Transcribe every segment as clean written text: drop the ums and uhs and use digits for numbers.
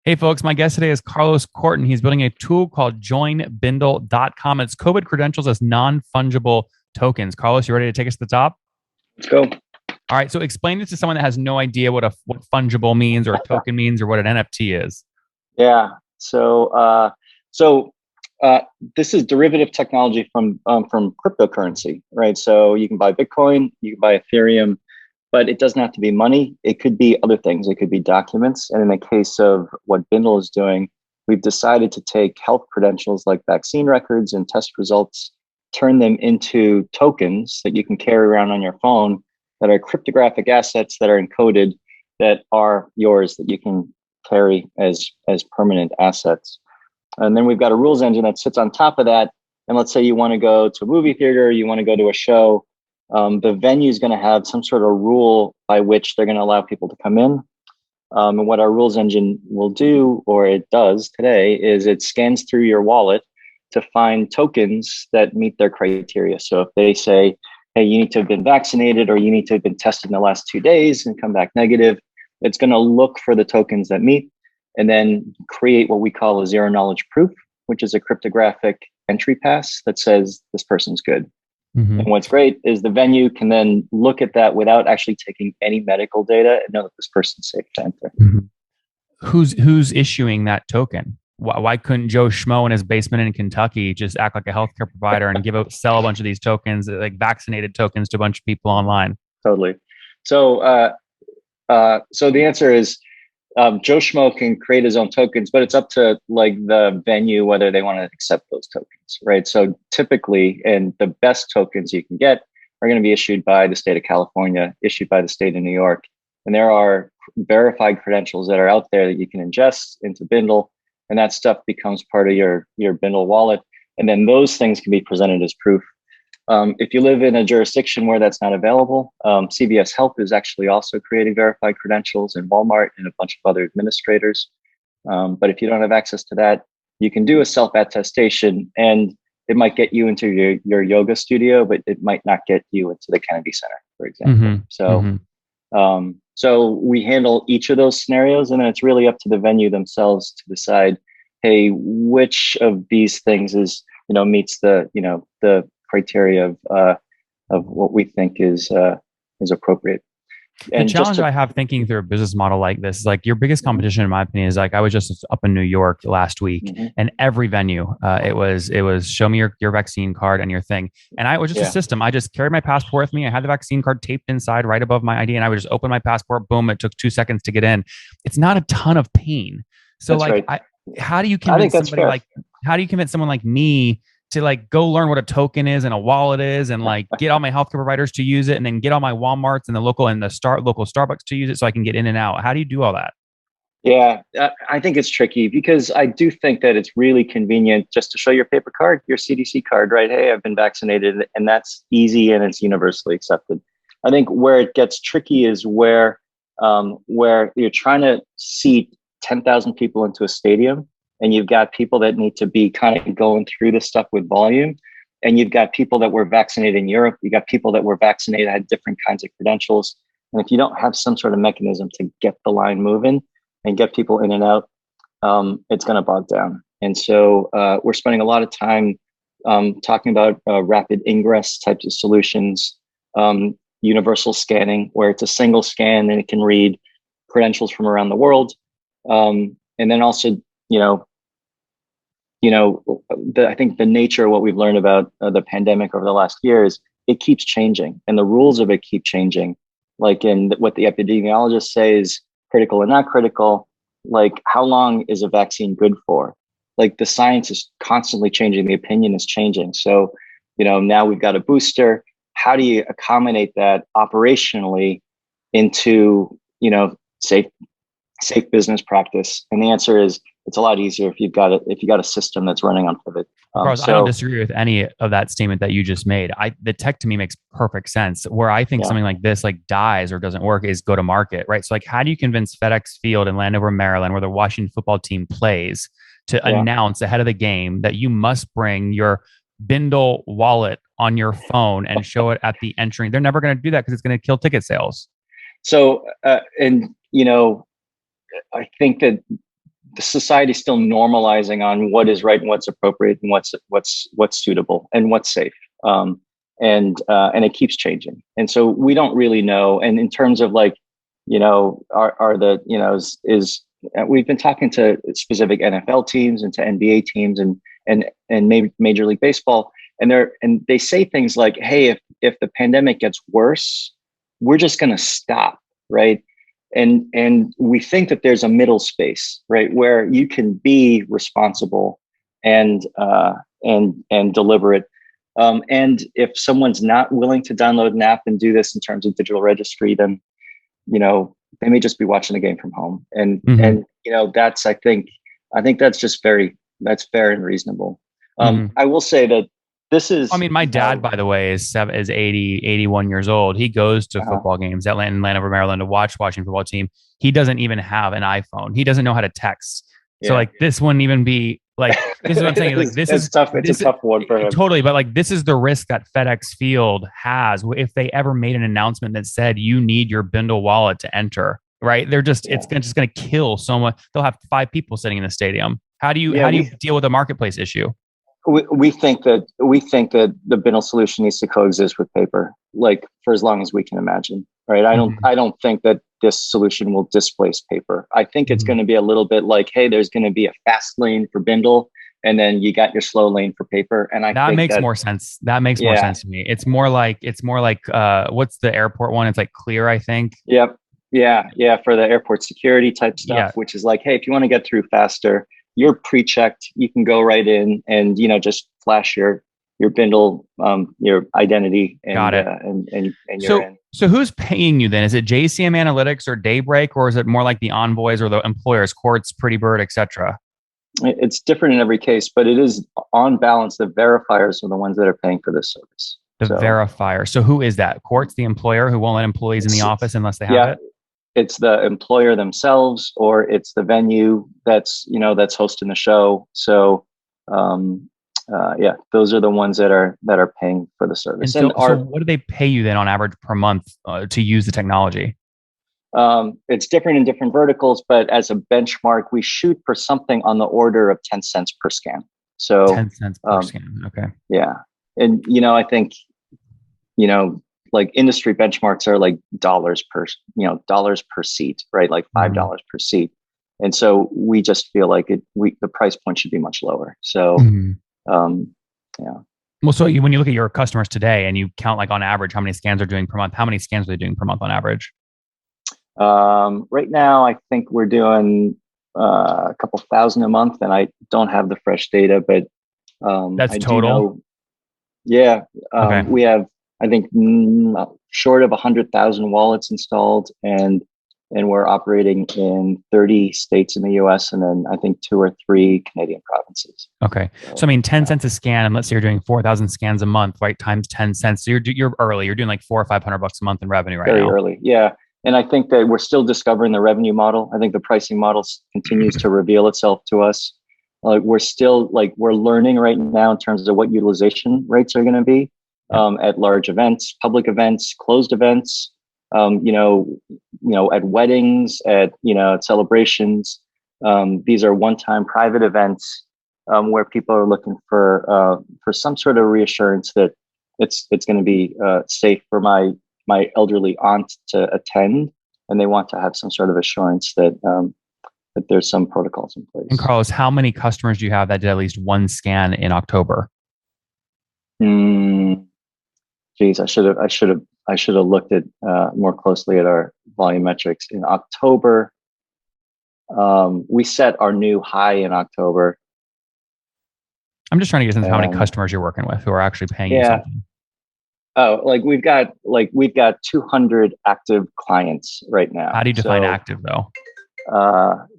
Hey folks, my guest today is Carlos Corton. He's building a tool called joinbindle.com. It's COVID credentials as non-fungible tokens. Carlos, you ready to take us to the top? Let's go. All right, so explain this to someone that has no idea what fungible means or a token means or what an NFT is. Yeah. So this is derivative technology from cryptocurrency, right? So you can buy Bitcoin, you can buy Ethereum, but it doesn't have to be money. It could be other things. It could be documents. And in the case of what Bindle is doing, we've decided to take health credentials like vaccine records and test results, turn them into tokens that you can carry around on your phone that are cryptographic assets that are encoded that are yours that you can carry as permanent assets. And then we've got a rules engine that sits on top of that. And let's say you want to go to a movie theater, you want to go to a show, the venue is going to have some sort of rule by which they're going to allow people to come in. And what our rules engine will do, or it does today, is it scans through your wallet to find tokens that meet their criteria. So if they say, hey, you need to have been vaccinated or you need to have been tested in the last 2 days and come back negative, it's going to look for the tokens that meet and then create what we call a zero knowledge proof, which is a cryptographic entry pass that says this person's good. Mm-hmm. And what's great is the venue can then look at that without actually taking any medical data and know that this person's safe to enter. Mm-hmm. Who's issuing that token? Why couldn't Joe Schmo in his basement in Kentucky just act like a healthcare provider and sell a bunch of these tokens, like vaccinated tokens, to a bunch of people online? Totally. So the answer is Joe Schmo can create his own tokens, but it's up to like the venue whether they want to accept those tokens, right? So typically, and the best tokens you can get are going to be issued by the state of California, issued by the state of New York, and there are verified credentials that are out there that you can ingest into Bindle, and that stuff becomes part of your Bindle wallet, and then those things can be presented as proof. If you live in a jurisdiction where that's not available, CVS Health is actually also creating verified credentials, and Walmart and a bunch of other administrators. But if you don't have access to that, you can do a self-attestation, and it might get you into your yoga studio, but it might not get you into the Kennedy Center, for example. Mm-hmm. So, Mm-hmm. So we handle each of those scenarios, and then it's really up to the venue themselves to decide, hey, which of these things meets the criteria of what we think is appropriate. And the challenge I have thinking through a business model like this is like your biggest competition, in my opinion, is like I was just up in New York last week, mm-hmm. and every venue, it was show me your vaccine card and your thing, and I was just a system. I just carried my passport with me. I had the vaccine card taped inside right above my ID, and I would just open my passport. Boom! It took 2 seconds to get in. It's not a ton of pain. So that's right. How do you convince somebody how do you convince someone like me to like go learn what a token is and a wallet is and like get all my healthcare providers to use it and then get all my Walmarts and the local Starbucks to use it so I can get in and out? How do you do all that? Yeah, I think it's tricky because I do think that it's really convenient just to show your paper card, your CDC card, right? Hey, I've been vaccinated, and that's easy and it's universally accepted. I think where it gets tricky is where you're trying to seat 10,000 people into a stadium, and you've got people that need to be kind of going through this stuff with volume. And you've got people that were vaccinated in Europe. You got people that were vaccinated, had different kinds of credentials. And if you don't have some sort of mechanism to get the line moving and get people in and out, it's going to bog down. And so we're spending a lot of time talking about rapid ingress types of solutions, universal scanning, where it's a single scan and it can read credentials from around the world. And then also, I think the nature of what we've learned about the pandemic over the last year is it keeps changing, and the rules of it keep changing. Like what the epidemiologists say is critical and not critical. Like, how long is a vaccine good for? Like, the science is constantly changing. The opinion is changing. So, now we've got a booster. How do you accommodate that operationally into, safe business practice? And the answer is it's a lot easier if you got a system that's running on Pivot. I don't disagree with any of that statement that you just made. The tech to me makes perfect sense. Where I think something like this like dies or doesn't work is go to market, right? So like, how do you convince FedEx Field in Landover, Maryland, where the Washington football team plays, to announce ahead of the game that you must bring your Bindle wallet on your phone and show it at the entry? They're never going to do that because it's going to kill ticket sales. So, I think that the society's still normalizing on what is right and what's appropriate and what's suitable and what's safe. And it keeps changing. And so we don't really know. And in terms of like, are the, is we've been talking to specific NFL teams and to NBA teams and maybe Major League Baseball. And they say things like, hey, if the pandemic gets worse, we're just going to stop. Right. And we think that there's a middle space, right, where you can be responsible and deliberate. And if someone's not willing to download an app and do this in terms of digital registry, then, they may just be watching the game from home. And that's, I think that's just that's fair and reasonable. I will say that this is, my dad, by the way, is 81 years old. He goes to football games at Landover, Maryland to watch Washington football team. He doesn't even have an iPhone. He doesn't know how to text. So like, this wouldn't even be like, this is what I'm saying. Like, this is tough. It's a tough one for him. Totally. But like, this is the risk that FedEx Field has. If they ever made an announcement that said, you need your Bindle wallet to enter, right? They're just, it's just going to kill so much. They'll have 5 people sitting in the stadium. How do you deal with a marketplace issue? We think that the Bindle solution needs to coexist with paper, like for as long as we can imagine, right? I don't think that this solution will displace paper. I think it's going to be a little bit like, hey, there's going to be a fast lane for Bindle, and then you got your slow lane for paper. And I think makes more sense. That makes more sense to me. It's more like what's the airport one? It's like Clear, I think. Yep. Yeah. For the airport security type stuff, which is like, hey, if you want to get through faster, you're pre-checked. You can go right in and just flash your Bindle, your identity, and got it. And you're in. So who's paying you then? Is it JCM Analytics or Daybreak, or is it more like the Envoys or the employers, Quartz, Pretty Bird, etc.? It's different in every case, but it is on balance. The verifiers are the ones that are paying for this service. The verifier. So who is that? Quartz, the employer who won't let employees in the office unless they have it? It's the employer themselves, or it's the venue that's hosting the show. So, those are the ones that are paying for the service. So what do they pay you then on average per month to use the technology? It's different in different verticals, but as a benchmark, we shoot for something on the order of 10 cents per scan. So 10 cents per scan. Okay. Yeah. And, I think, like industry benchmarks are like dollars per seat, right? Like $5 per seat. And so we just feel like the price point should be much lower. So, Well, so when you look at your customers today and you count like on average, how many scans are doing per month? How many scans are they doing per month on average? Right now, I think we're doing a couple thousand a month, and I don't have the fresh data, but that's total. Okay. We have, I think, short of 100,000 wallets installed, and we're operating in 30 states in the US, and then I think 2 or 3 Canadian provinces. Okay. So 10 cents a scan, and let's say you're doing 4,000 scans a month, right? Times 10 cents. So you're early. You're doing like $400 or $500 a month in revenue right now. Very early. Yeah. And I think that we're still discovering the revenue model. I think the pricing model continues to reveal itself to us. We're learning right now in terms of what utilization rates are going to be at large events, public events, closed events, at weddings, at celebrations. These are one-time private events where people are looking for some sort of reassurance that it's going to be safe for my elderly aunt to attend, and they want to have some sort of assurance that there's some protocols in place. And Carlos, how many customers do you have that did at least one scan in October? Geez, I should have looked at more closely at our volume metrics in October. We set our new high in October. I'm just trying to get a sense of how many customers you're working with who are actually paying you something. Oh, we've got 200 active clients right now. How do you define active though?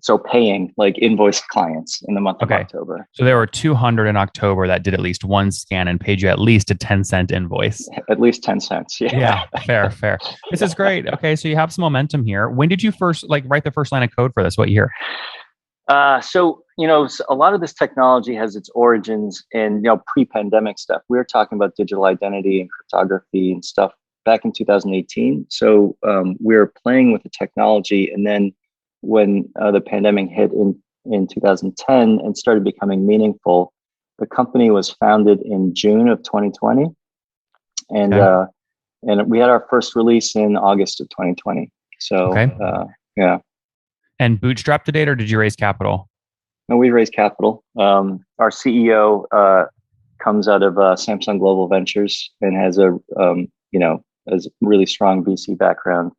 So paying, like invoiced clients in the month of October. So there were 200 in October that did at least one scan and paid you at least a 10-cent invoice. At least 10 cents. Yeah. Yeah. Fair. This is great. Okay. So you have some momentum here. When did you first write the first line of code for this? What year? So a lot of this technology has its origins in, pre-pandemic stuff. We were talking about digital identity and cryptography and stuff back in 2018. So we were playing with the technology. And then when the pandemic hit in in 2010 and started becoming meaningful. The company was founded in June of 2020, and Okay. and we had our first release in August of 2020. So Okay. yeah, And bootstrap to date, or did you raise capital? and we raised capital. Our CEO comes out of Samsung Global Ventures and has a has a really strong VC background.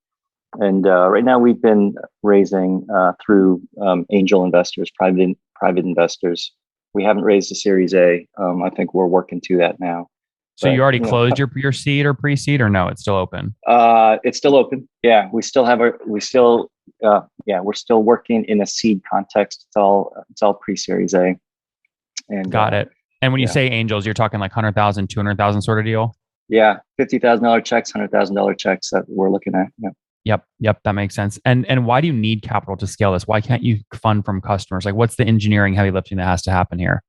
And right now we've been raising through angel investors, private investors. We haven't raised a Series A. I think we're working to that now. So But you already closed your seed or pre-seed, or no? It's still open. it's still open. Yeah, we still have we're still working in a seed context. It's all pre-Series A. And Got it. And when you yeah. say angels, you're talking like 100,000, 200,000 sort of deal? Yeah, $50,000 checks, $100,000 checks that we're looking at. Yeah. Yep, that makes sense. And why do you need capital to scale this? Why can't you fund from customers? Like, what's the engineering heavy lifting that has to happen here?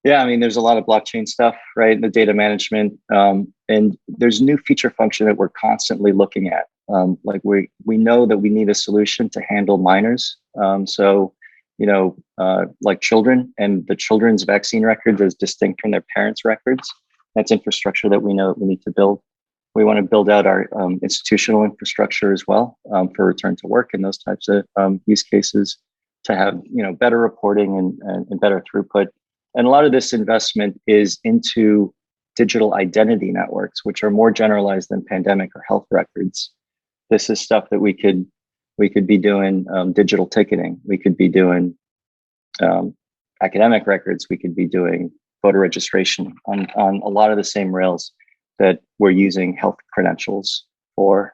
Yeah, I mean, there's a lot of blockchain stuff, right? The data management, and there's new feature function that we're constantly looking at. Like we know that we need a solution to handle minors. So, like children and the children's vaccine records is distinct from their parents' records. That's infrastructure that we know that we need to build. We want to build out our institutional infrastructure as well for return to work and those types of use cases to have better reporting and better throughput. And a lot of this investment is into digital identity networks, which are more generalized than pandemic or health records. This is stuff that we could be doing digital ticketing. We could be doing academic records. We could be doing voter registration on a lot of the same rails that we're using health credentials for.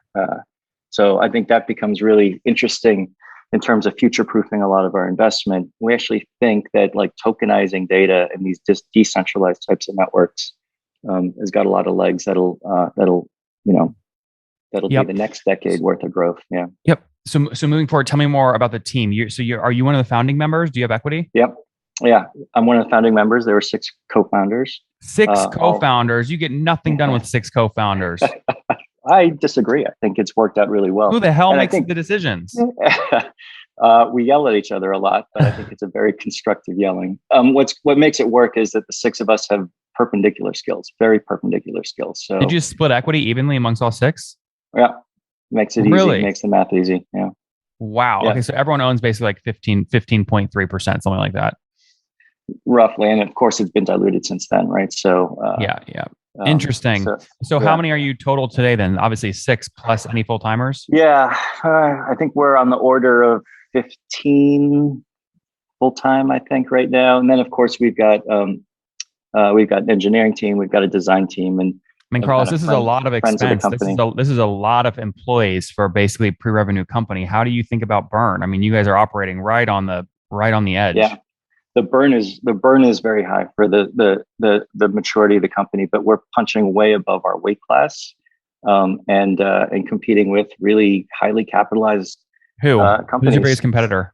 So I think that becomes really interesting in terms of future-proofing a lot of our investment. We actually think that like tokenizing data in these decentralized types of networks has got a lot of legs that'll be the next decade worth of growth. Yeah. Yep. So moving forward, tell me more about the team. Are you one of the founding members? Do you have equity? Yep. Yeah, I'm one of the founding members. There were 6 co-founders. Six co-founders. You get nothing done with 6 co-founders. I disagree. I think it's worked out really well. Who the hell makes the decisions? We yell at each other a lot, but I think it's a very constructive yelling. What makes it work is that the 6 of us have perpendicular skills, very perpendicular skills. So did you split equity evenly amongst all 6? Yeah, makes it really easy. Makes the math easy. Yeah. Wow. Yeah. Okay, so everyone owns basically like 15.3%, something like that. Roughly, and of course, it's been diluted since then, right? So yeah. Interesting. So how many are you total today then? Obviously 6 plus any full timers. Yeah, I think we're on the order of 15 full time. I think right now, and then of course we've got an engineering team, we've got a design team, and I mean, Carlos, this is a lot of expense. This is a lot of employees for basically a pre-revenue company. How do you think about burn? I mean, you guys are operating right on the edge. Yeah. The burn is very high for the maturity of the company, but we're punching way above our weight class, and competing with really highly capitalized companies. Who's your biggest competitor?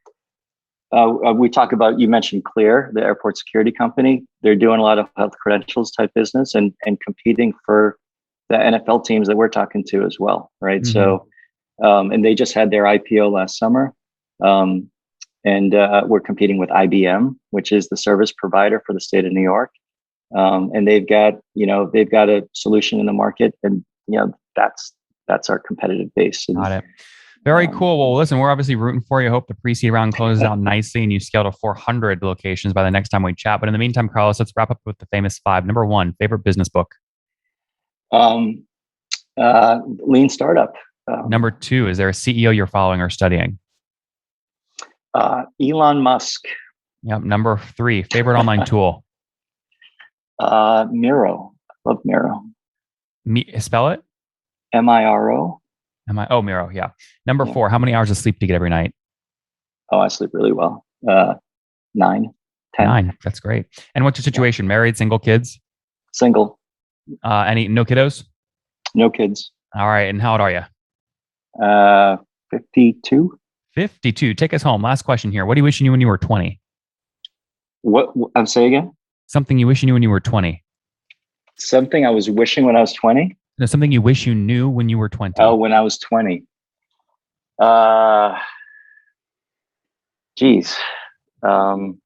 We talk about, you mentioned Clear, the airport security company. They're doing a lot of health credentials type business and competing for the NFL teams that we're talking to as well, right? Mm-hmm. So, and they just had their IPO last summer. And we're competing with IBM, which is the service provider for the state of New York. And they've got a solution in the market, and that's our competitive base. And, got it. Very cool. Well, listen, we're obviously rooting for you. Hope the pre-seed round closes out nicely and you scale to 400 locations by the next time we chat. But in the meantime, Carlos, let's wrap up with the famous 5. Number 1, favorite business book. Lean Startup. Number 2, is there a CEO you're following or studying? Elon Musk. Yep. Number 3, favorite online tool. Miro. Love Miro. Spell it. Miro. Miro. Yeah. Number 4, how many hours of sleep do you get every night? Oh, I sleep really well. 9, 10. 9. That's great. And what's your situation? Married, single, kids? Single. No kiddos? No kids. All right. And how old are you? 52. 52. Take us home. Last question here. What are you wishing you when you were 20? What? I'm saying again? Something you wish you knew when you were 20. Something I was wishing when I was 20? No, something you wish you knew when you were 20. Oh, when I was 20. Geez. Um,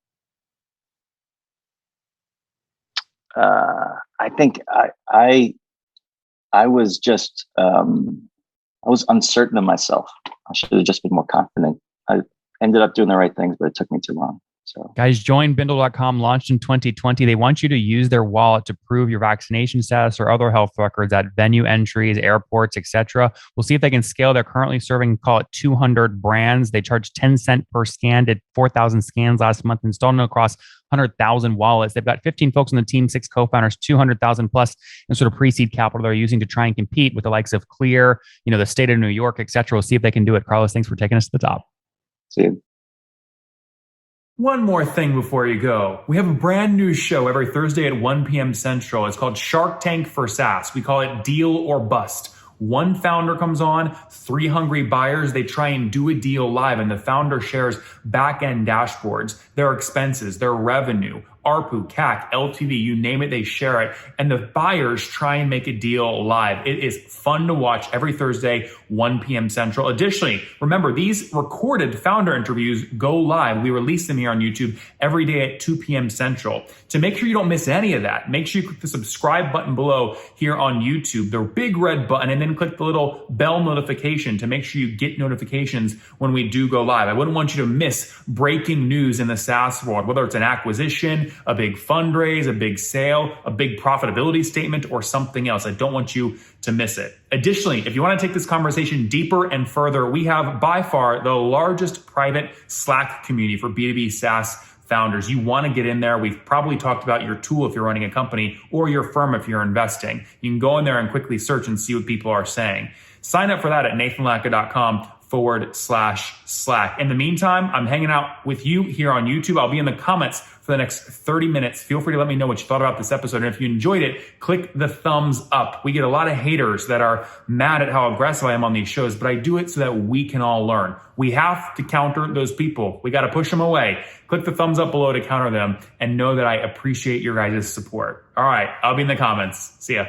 I think I was just I was uncertain of myself. I should have just been more confident. I ended up doing the right things, but it took me too long. So Guys, join Bindle.com, launched in 2020. They want you to use their wallet to prove your vaccination status or other health records at venue entries, airports, etc. We'll see if they can scale. They're currently serving, call it 200 brands. They charge 10 cents per scan, did 4,000 scans last month, installed them across 100,000 wallets. They've got 15 folks on the team, 6 co-founders, 200,000 plus in sort of pre-seed capital they're using to try and compete with the likes of Clear, the state of New York, etc. We'll see if they can do it. Carlos, thanks for taking us to the top. see you. One more thing before you go. We have a brand new show every Thursday at 1 p.m. Central. It's called Shark Tank for SaaS. We call it Deal or Bust. One founder comes on, 3 hungry buyers. They try and do a deal live, and the founder shares back-end dashboards, their expenses, their revenue, ARPU, CAC, LTV, you name it, they share it. And the buyers try and make a deal live. It is fun to watch every Thursday, 1 p.m. Central. Additionally, remember, these recorded founder interviews go live. We release them here on YouTube every day at 2 p.m. Central. To make sure you don't miss any of that, make sure you click the subscribe button below here on YouTube, the big red button, and then click the little bell notification to make sure you get notifications when we do go live. I wouldn't want you to miss breaking news in the SaaS world, whether it's an acquisition, a big fundraise, a big sale, a big profitability statement, or something else. I don't want you to miss it. Additionally, if you want to take this conversation deeper and further, we have by far the largest private Slack community for B2B SaaS founders. You want to get in there. We've probably talked about your tool if you're running a company or your firm if you're investing. You can go in there and quickly search and see what people are saying. Sign up for that at nathanlatka.com/Slack. In the meantime, I'm hanging out with you here on YouTube. I'll be in the comments for the next 30 minutes. Feel free to let me know what you thought about this episode. And if you enjoyed it, click the thumbs up. We get a lot of haters that are mad at how aggressive I am on these shows, but I do it so that we can all learn. We have to counter those people. We got to push them away. Click the thumbs up below to counter them and know that I appreciate your guys' support. All right, I'll be in the comments. See ya.